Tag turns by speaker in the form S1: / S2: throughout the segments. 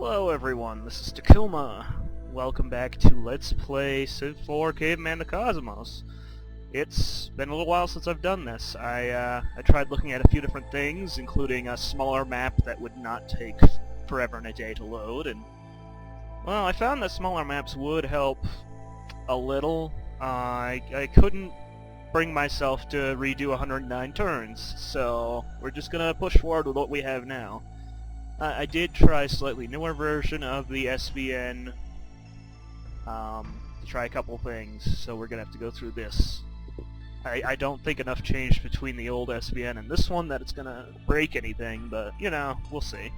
S1: Hello everyone, this is Takuma. Welcome back to Let's Play Civ 4 Caveman2Cosmos. It's been a little while since I've done this. I tried looking at a few different things, including a smaller map that would not take forever and a day to load, and well, I found that smaller maps would help a little. I couldn't bring myself to redo 109 turns, so we're just gonna push forward with what we have now. I did try a slightly newer version of the SVN to try a couple things, so we're gonna have to go through this. I don't think enough changed between the old SVN and this one that it's gonna break anything, but, you know, we'll see.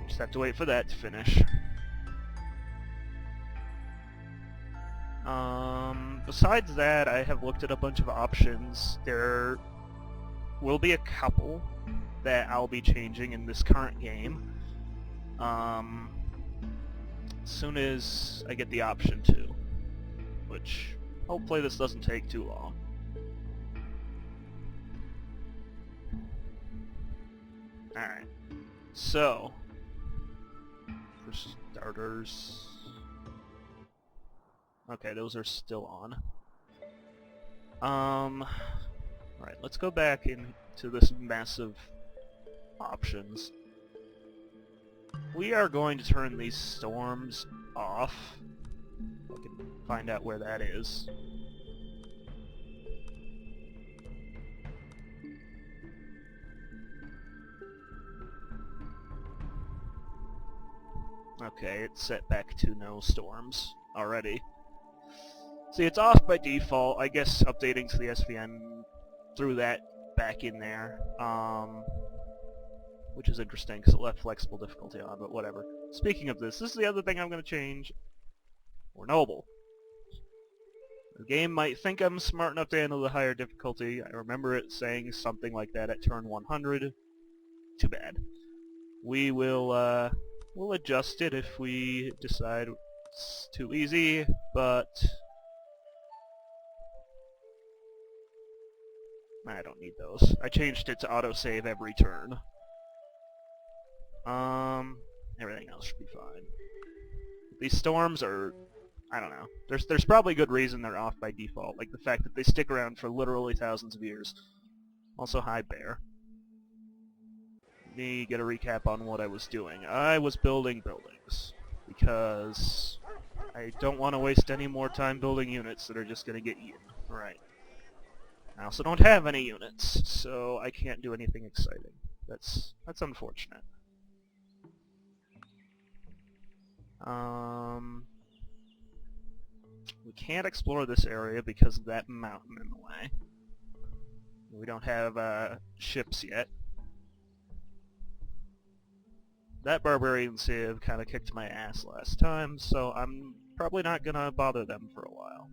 S1: Just have to wait for that to finish. Besides that, I have looked at a bunch of options. There will be a couple that I'll be changing in this current game. As soon as I get the option to, which hopefully this doesn't take too long. Alright, so for starters, okay, those are still on. Alright, let's go back into this massive options. We are going to turn these storms off. I can find out where that is. Okay, it's set back to no storms already. See, it's off by default. I guess updating to the SVN threw that back in there. Which is interesting because it left flexible difficulty on, but whatever. Speaking of this is the other thing I'm going to change. We're noble. The game might think I'm smart enough to handle the higher difficulty. I remember it saying something like that at turn 100. Too bad. We will, we'll adjust it if we decide it's too easy, but I don't need those. I changed it to autosave every turn. Everything else should be fine. These storms are, I don't know. There's probably good reason they're off by default, like the fact that they stick around for literally thousands of years. Also, hi bear. Let me get a recap on what I was doing. I was building buildings, because I don't want to waste any more time building units that are just going to get eaten. Right. I also don't have any units, so I can't do anything exciting. That's unfortunate. We can't explore this area because of that mountain in the way. We don't have ships yet. That barbarian civ kind of kicked my ass last time, so I'm probably not gonna bother them for a while.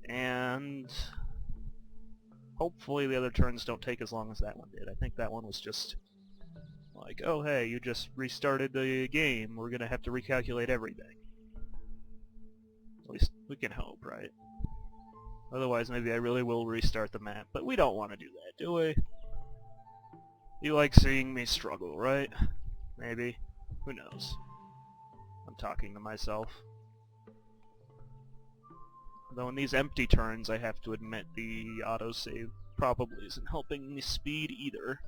S1: And hopefully the other turns don't take as long as that one did. I think that one was just like, oh hey, you just restarted the game, we're gonna have to recalculate everything. At least we can hope, right? Otherwise maybe I really will restart the map, but we don't want to do that, do we? You like seeing me struggle, right? Maybe. Who knows? I'm talking to myself. Though in these empty turns, I have to admit the autosave probably isn't helping me speed either.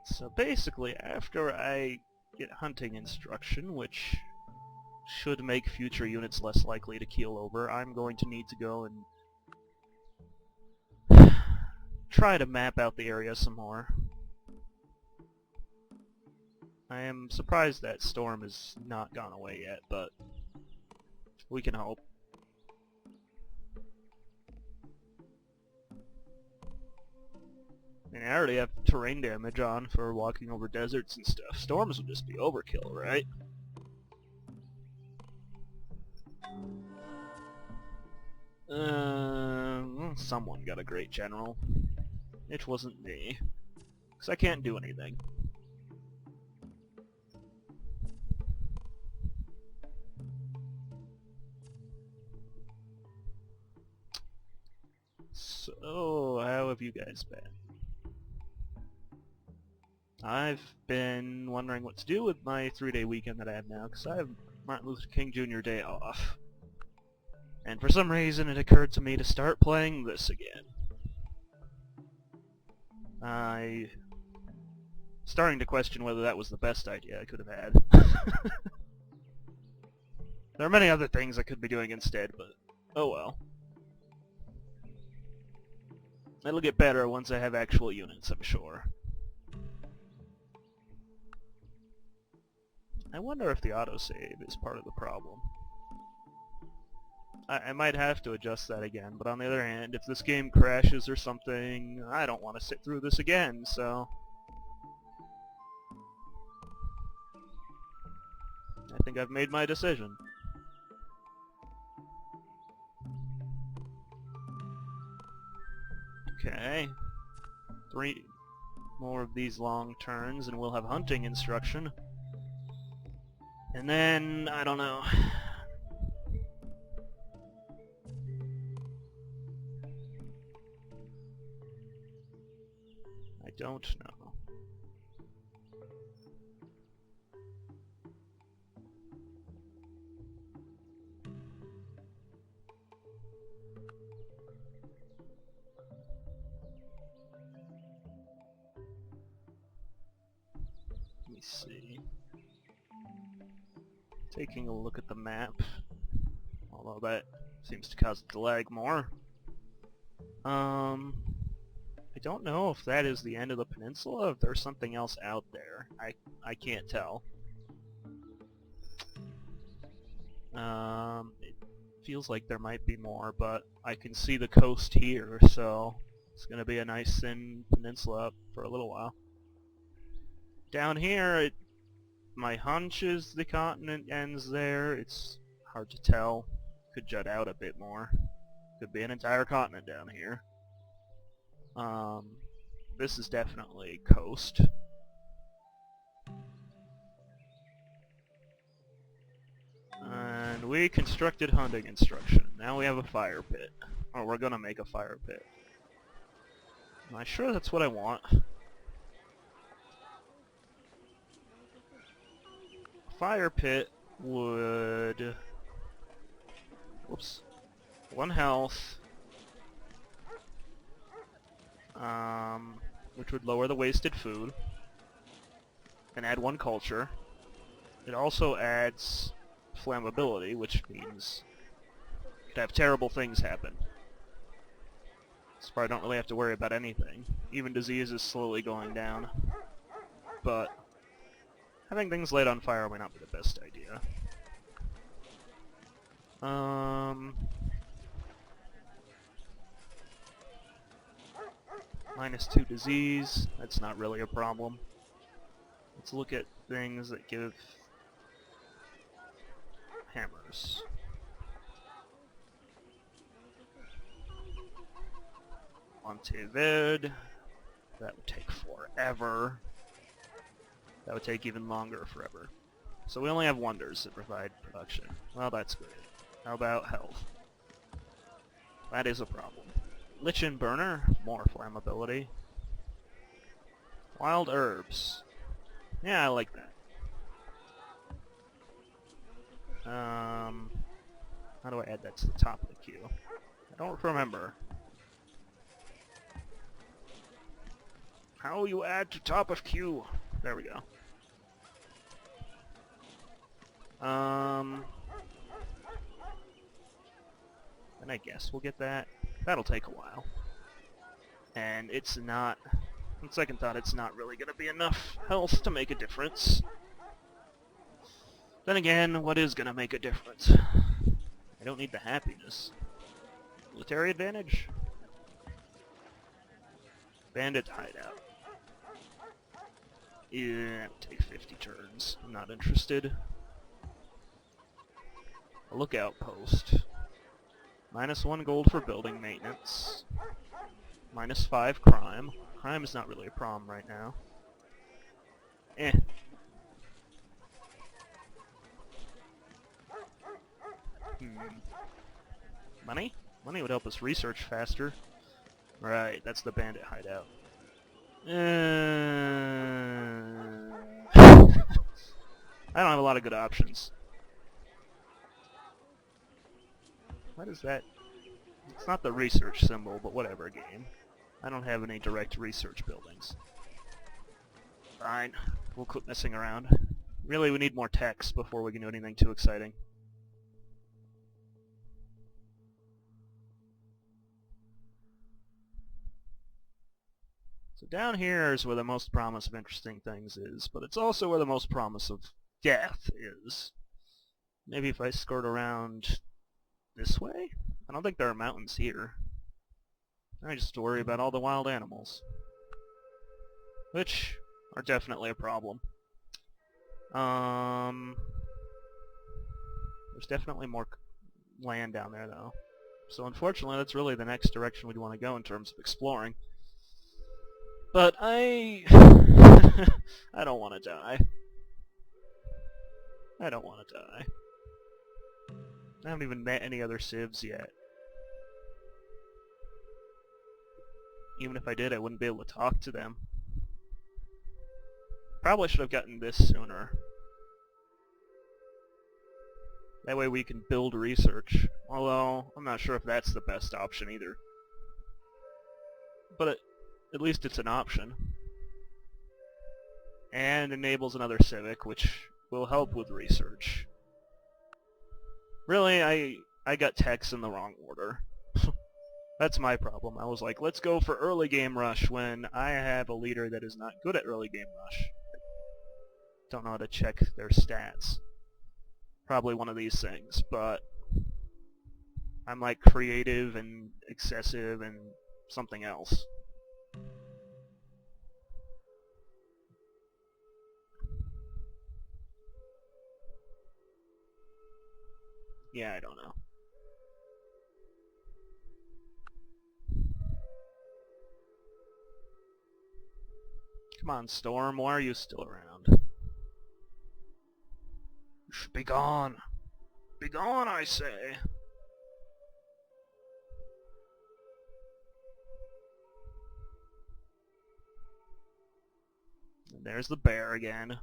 S1: So basically, after I get hunting instruction, which should make future units less likely to keel over, I'm going to need to go and try to map out the area some more. I am surprised that storm has not gone away yet, but we can hope. I mean, I already have terrain damage on for walking over deserts and stuff. Storms would just be overkill, right? Someone got a great general. It wasn't me. Because I can't do anything. So, how have you guys been? I've been wondering what to do with my 3-day weekend that I have now, because I have Martin Luther King Jr. Day off. And for some reason it occurred to me to start playing this again. Starting to question whether that was the best idea I could have had. There are many other things I could be doing instead, but oh well. It'll get better once I have actual units, I'm sure. I wonder if the autosave is part of the problem. I might have to adjust that again, but on the other hand, if this game crashes or something, I don't want to sit through this again, so... I think I've made my decision. Okay. 3 more of these long turns and we'll have hunting instruction. And then, I don't know. I don't know. Let me see. Taking a look at the map, although that seems to cause it to lag more. I don't know if that is the end of the peninsula, if there's something else out there. I can't tell. It feels like there might be more, but I can see the coast here, so it's gonna be a nice thin peninsula up for a little while. Down here, my hunch is the continent ends there. It's hard to tell. Could jut out a bit more. Could be an entire continent down here. This is definitely coast. And we constructed hunting instruction. Now we have a fire pit. Or we're gonna make a fire pit. Am I sure that's what I want? Fire pit would... Whoops. 1 health. Which would lower the wasted food. And add 1 culture. It also adds flammability, which means you could have terrible things happen. So I don't really have to worry about anything. Even disease is slowly going down. But having things light on fire might not be the best idea. -2 disease, that's not really a problem. Let's look at things that give hammers. Montevid, that would take forever. That would take even longer forever. So we only have wonders that provide production. Well, that's great. How about health? That is a problem. Lichen Burner, more flammability. Wild herbs. Yeah, I like that. How do I add that to the top of the queue? I don't remember. How you add to top of queue? There we go. And I guess we'll get that. That'll take a while. And it's not... On second thought, it's not really going to be enough health to make a difference. Then again, what is going to make a difference? I don't need the happiness. Military advantage? Bandit hideout. Yeah, take 50 turns. I'm not interested. A lookout post. -1 gold for building maintenance. -5 crime. Crime is not really a problem right now. Eh. Money? Money would help us research faster. Right, that's the bandit hideout. I don't have a lot of good options. What is that? It's not the research symbol, but whatever, game. I don't have any direct research buildings. Fine. We'll quit messing around. Really, we need more text before we can do anything too exciting. So down here is where the most promise of interesting things is, but it's also where the most promise of death is. Maybe if I skirt around this way? I don't think there are mountains here. I just have to worry about all the wild animals. Which are definitely a problem. There's definitely more land down there, though. So unfortunately, that's really the next direction we'd want to go in terms of exploring. But I don't want to die. I don't want to die. I haven't even met any other civs yet. Even if I did, I wouldn't be able to talk to them. Probably should have gotten this sooner. That way we can build research. Although, I'm not sure if that's the best option either. But at least it's an option. And enables another civic, which will help with research. Really, I got techs in the wrong order. That's my problem. I was like, let's go for early game rush when I have a leader that is not good at early game rush. Don't know how to check their stats. Probably one of these things, but I'm like creative and excessive and something else. Yeah, I don't know. Come on, Storm, why are you still around? You should be gone. Be gone, I say. And there's the bear again.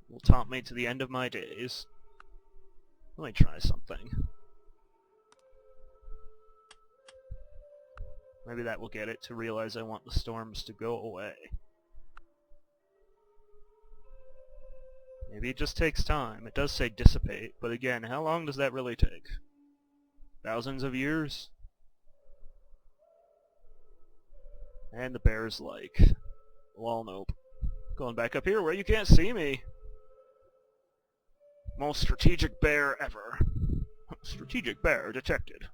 S1: Will taunt me to the end of my days. Let me try something. Maybe that will get it to realize I want the storms to go away. Maybe it just takes time. It does say dissipate, but again, how long does that really take? Thousands of years? And the bear's like, well, nope. Going back up here where you can't see me. Most strategic bear ever. Strategic bear detected.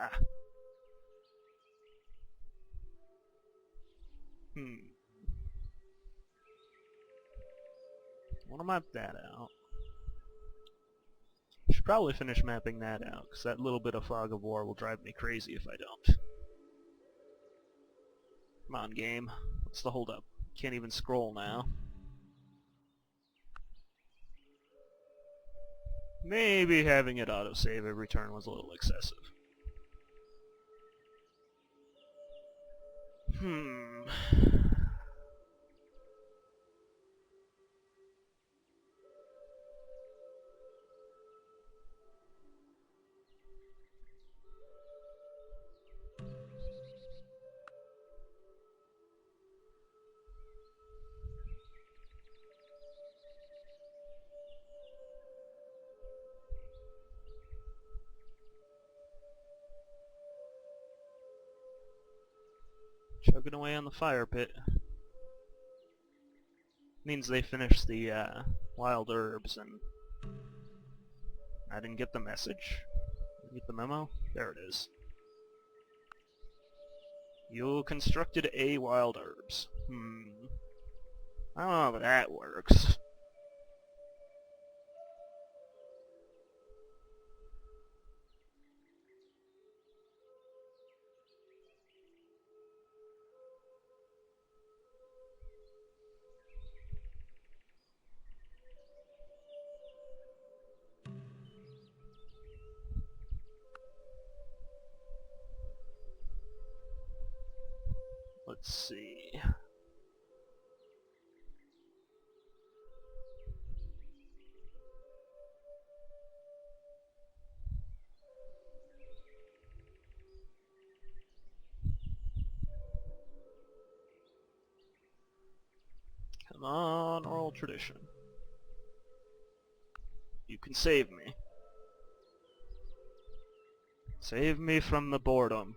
S1: Ah. I want to map that out. Should probably finish mapping that out, because that little bit of fog of war will drive me crazy if I don't. Come on, game. What's the holdup? Can't even scroll now. Maybe having it autosave every turn was a little excessive. Chugging away on the fire pit. Means they finished the wild herbs, and I didn't get the message. Did you get the memo? There it is. You constructed a wild herbs. I don't know how that works. Come on, oral tradition. You can save me. Save me from the boredom.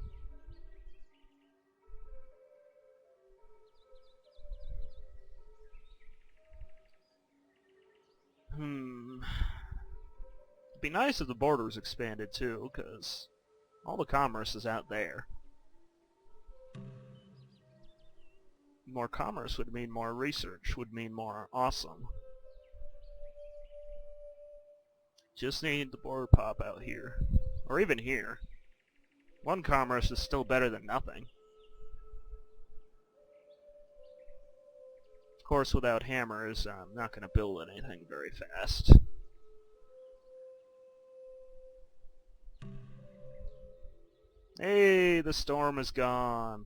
S1: It'd be nice if the borders expanded too, because all the commerce is out there. More commerce would mean more research, would mean more awesome. Just need the border pop out here. Or even here. One commerce is still better than nothing. Of course, without hammers, I'm not going to build anything very fast. Hey, the storm is gone.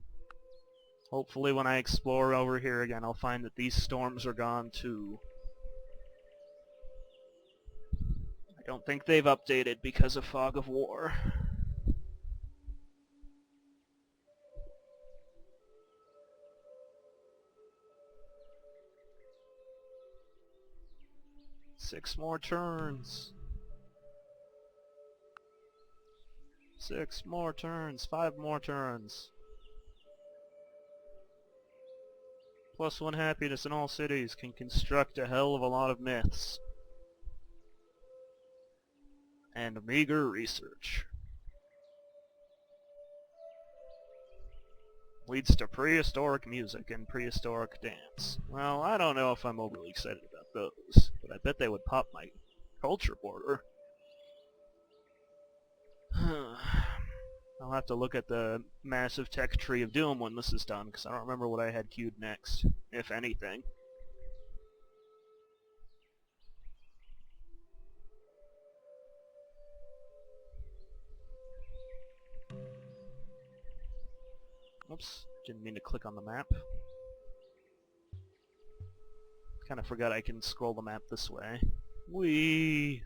S1: Hopefully when I explore over here again, I'll find that these storms are gone too. I don't think they've updated because of Fog of War. Six more turns. 6 more turns. 5 more turns. +1 happiness in all cities can construct a hell of a lot of myths. And meager research. Leads to prehistoric music and prehistoric dance. Well, I don't know if I'm overly excited about those, but I bet they would pop my culture border. I'll have to look at the massive tech tree of doom when this is done, because I don't remember what I had queued next, if anything. Oops, didn't mean to click on the map. Kind of forgot I can scroll the map this way. Whee!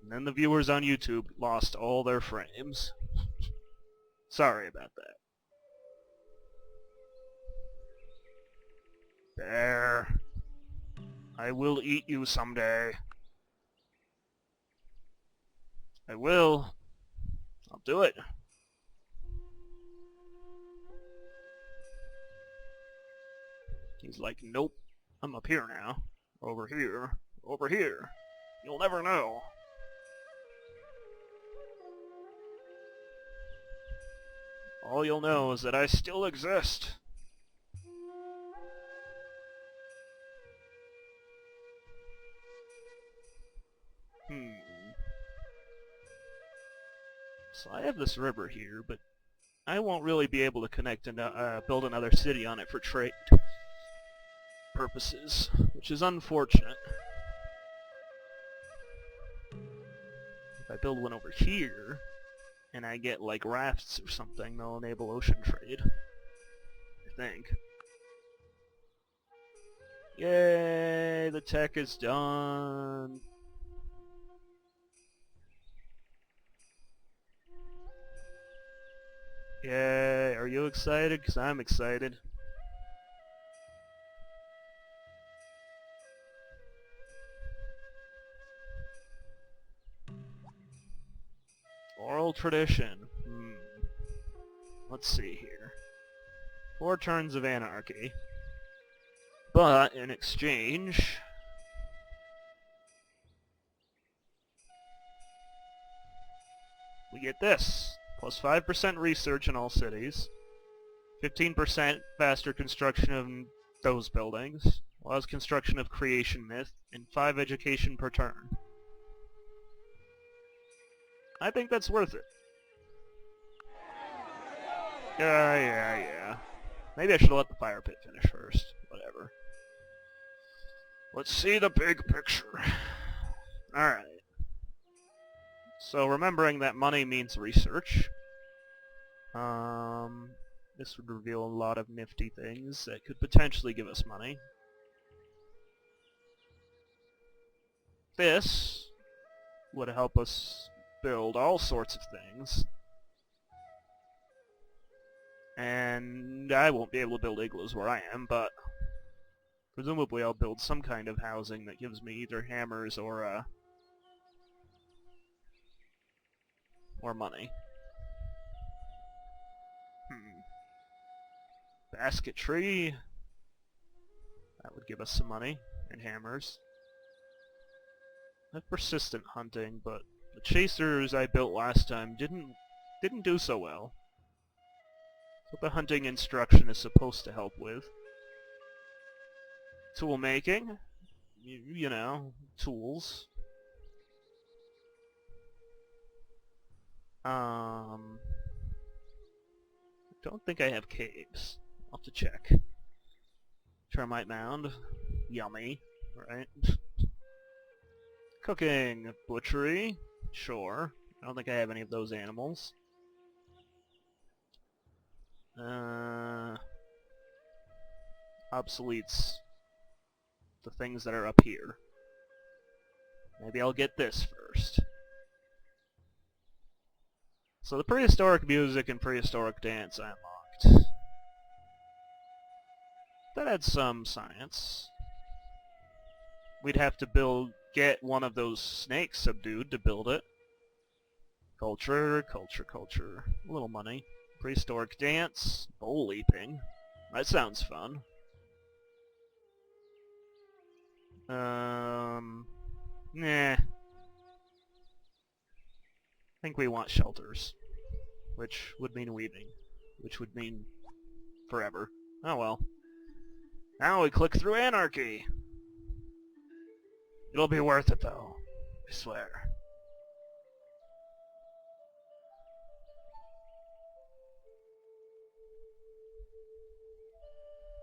S1: And then the viewers on YouTube lost all their frames. Sorry about that. There. I will eat you someday. I will. I'll do it. He's like, nope. I'm up here now. Over here. Over here. You'll never know. All you'll know is that I still exist. So I have this river here, but I won't really be able to connect and build another city on it for trade purposes, which is unfortunate. If I build one over here, and I get like rafts or something, they'll enable ocean trade. I think. Yay, the tech is done. Yay, are you excited? Because I'm excited. Oral tradition. Let's see here. 4 turns of anarchy. But, in exchange... we get this. Plus 5% research in all cities. 15% faster construction of those buildings. Allows construction of creation myth. And 5 education per turn. I think that's worth it. Yeah. Maybe I should let the fire pit finish first. Whatever. Let's see the big picture. Alright. So remembering that money means research. This would reveal a lot of nifty things that could potentially give us money. This would help us build all sorts of things. And I won't be able to build igloos where I am, but presumably I'll build some kind of housing that gives me either hammers or money. Basketry. That would give us some money and hammers. I have persistent hunting, but the chasers I built last time didn't do so well. That's what the hunting instruction is supposed to help with. Tool making. You know, tools. Don't think I have caves. I'll have to check. Termite mound. Yummy. Right. Cooking. Butchery. Sure. I don't think I have any of those animals. Obsoletes the things that are up here. Maybe I'll get this first. So the prehistoric music and prehistoric dance I unlocked. That had some science. We'd have to get one of those snakes subdued to build it. Culture, culture, culture. A little money. Prehistoric dance. Bowl leaping. That sounds fun. Nah. I think we want shelters. Which would mean weaving. Which would mean forever. Oh well. Now we click through anarchy. It'll be worth it though. I swear.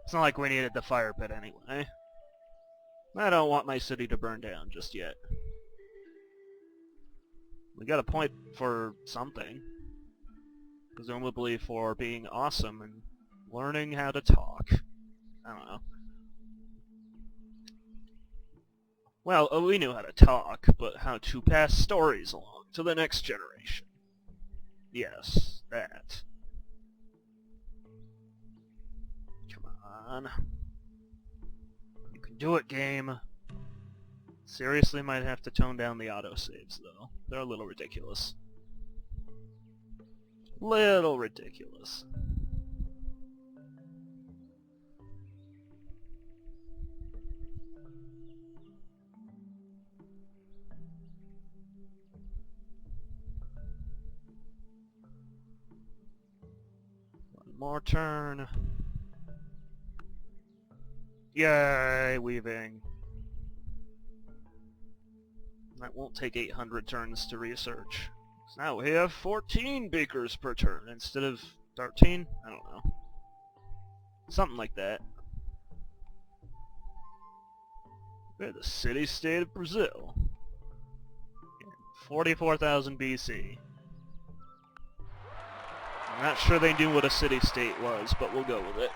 S1: It's not like we needed the fire pit anyway. I don't want my city to burn down just yet. We got a point for something. Presumably for being awesome and learning how to talk. I don't know. Well, we knew how to talk, but how to pass stories along to the next generation. Yes, that. Come on. You can do it, game. Seriously might have to tone down the autosaves, though. They're a little ridiculous. Little ridiculous. One more turn. Yay, weaving. That won't take 800 turns to research. So now we have 14 beakers per turn instead of 13? I don't know. Something like that. We're the city-state of Brazil. 44,000 BC. I'm not sure they knew what a city-state was, but we'll go with it.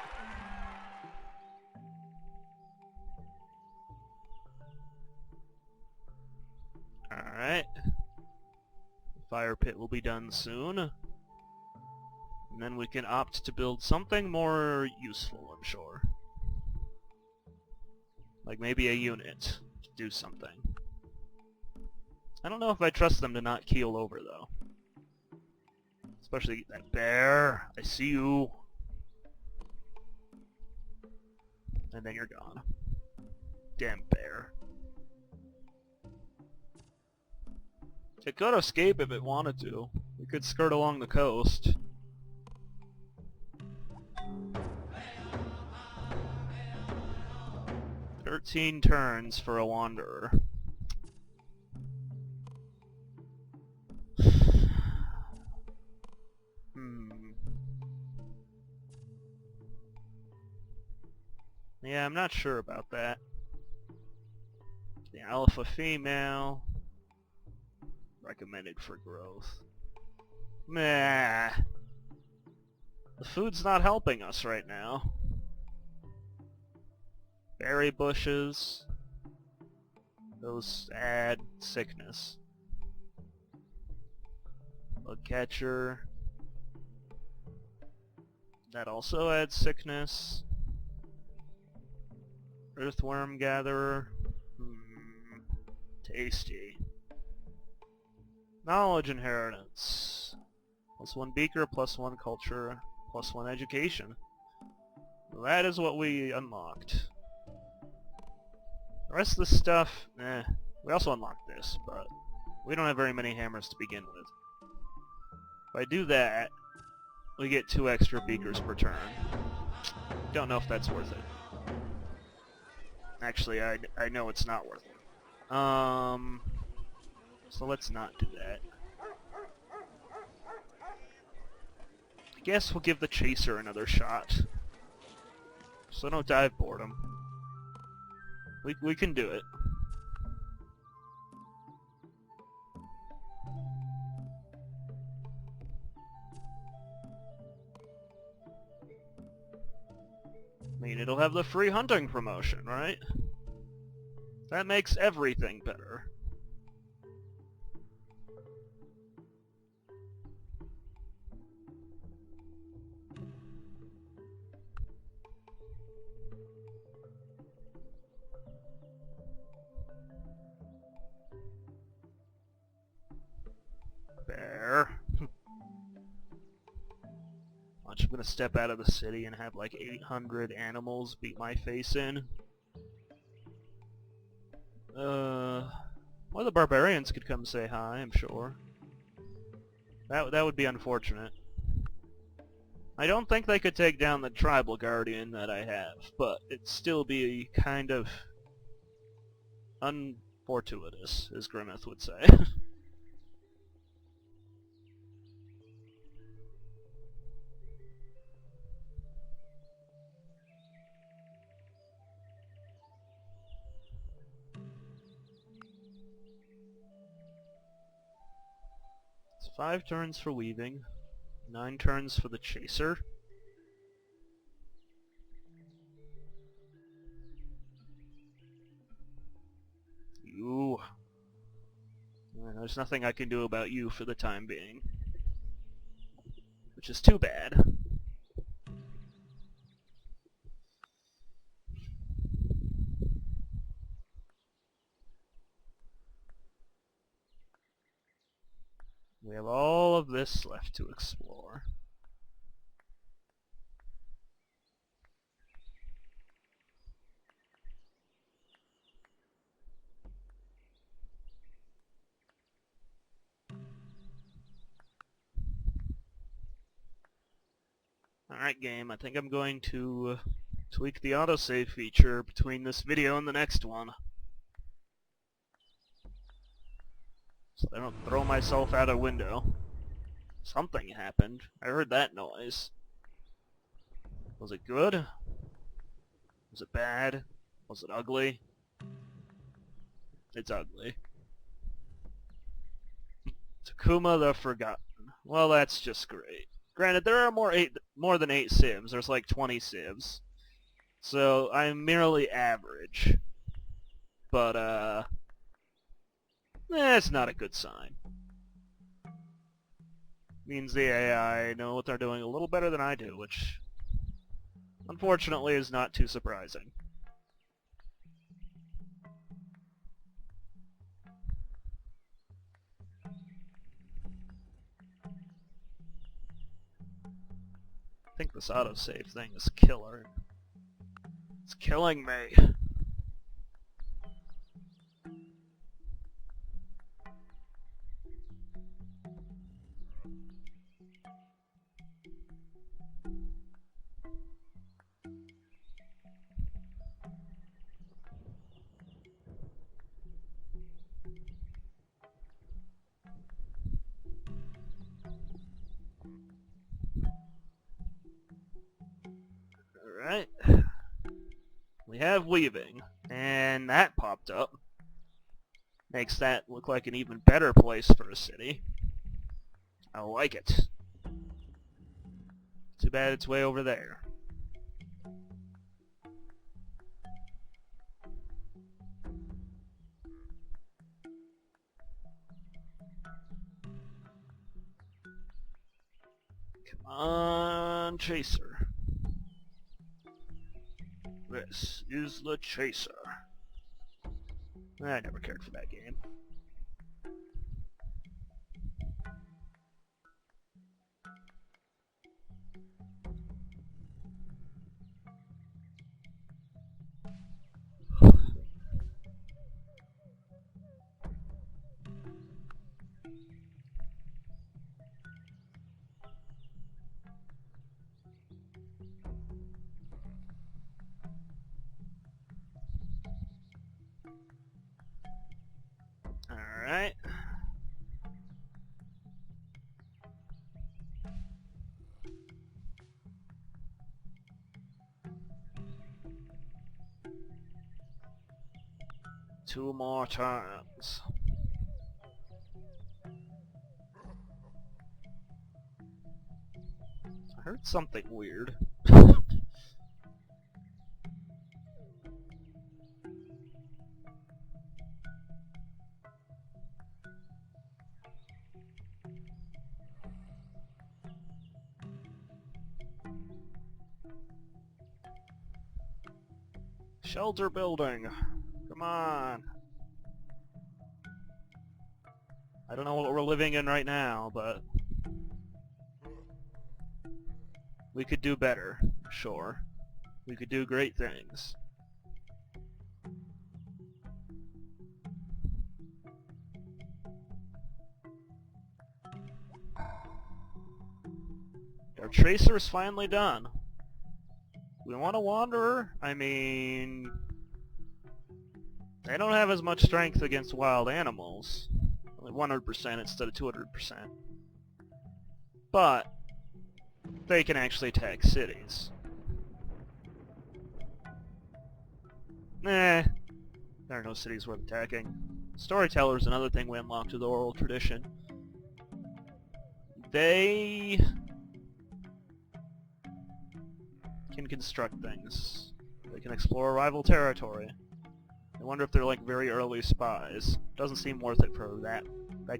S1: Alright. The fire pit will be done soon. And then we can opt to build something more useful, I'm sure. Like maybe a unit to do something. I don't know if I trust them to not keel over, though. Especially that bear. I see you. And then you're gone. Damn bear. It could escape if it wanted to. We could skirt along the coast. "13 turns for a wanderer." Yeah, I'm not sure about that. The alpha female. Recommended for growth. Meh. The food's not helping us right now. Berry bushes. Those add sickness. Bug catcher. That also adds sickness. Earthworm gatherer. Tasty. Knowledge inheritance. +1 beaker, +1 culture, +1 education. Well, that is what we unlocked. The rest of the stuff, we also unlocked this, but we don't have very many hammers to begin with. If I do that, we get 2 extra beakers per turn. Don't know if that's worth it. Actually, I know it's not worth it. So let's not do that. I guess we'll give the chaser another shot. So don't dive boredom. We can do it. I mean, it'll have the free hunting promotion, right? That makes everything better. Bear. Watch, I'm gonna step out of the city and have like 800 animals beat my face in. Well, the barbarians could come say hi, I'm sure. That would be unfortunate. I don't think they could take down the tribal guardian that I have, but it'd still be kind of unfortuitous, as Grimmeth would say. It's 5 turns for weaving, 9 turns for the chaser. You. There's nothing I can do about you for the time being. Which is too bad. We have all of this left to explore. Alright game, I think I'm going to tweak the autosave feature between this video and the next one. So I don't throw myself out a window. Something happened. I heard that noise. Was it good? Was it bad? Was it ugly? It's ugly. Takuma the Forgotten. Well, that's just great. Granted, there are more than 8 civs. There's like 20 civs. So I'm merely average. But, it's not a good sign. Means the AI know what they're doing a little better than I do, which unfortunately is not too surprising. I think this autosave thing is killer. It's killing me. Alright. We have weaving, and that popped up. Makes that look like an even better place for a city. I like it. Too bad it's way over there. Come on, Chaser. This is the Chaser. I never cared for that game. Alright. Two more turns. I heard something weird. Shelter building. Come on. I don't know what we're living in right now, but we could do better, sure. We could do great things. Our Tracer is finally done. We want a Wanderer? I mean... they don't have as much strength against wild animals. Only 100% instead of 200%. But they can actually attack cities. There are no cities worth attacking. Storyteller's another thing we unlocked through the oral tradition. They can construct things. They can explore rival territory. I wonder if they're like very early spies. Doesn't seem worth it for that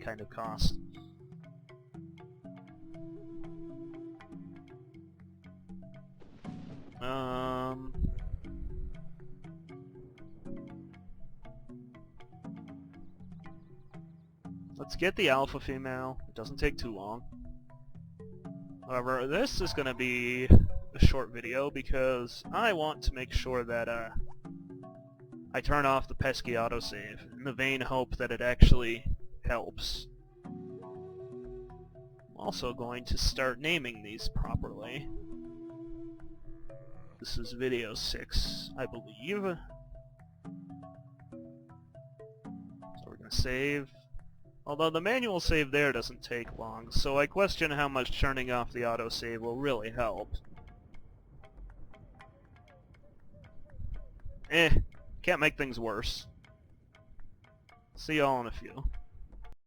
S1: kind of cost. Let's get the alpha female. It doesn't take too long. However, this is going to be a short video because I want to make sure that I turn off the pesky autosave in the vain hope that it actually helps. I'm also going to start naming these properly. This is video 6, I believe. So we're going to save. Although the manual save there doesn't take long, so I question how much turning off the autosave will really help. Can't make things worse. See y'all in a few.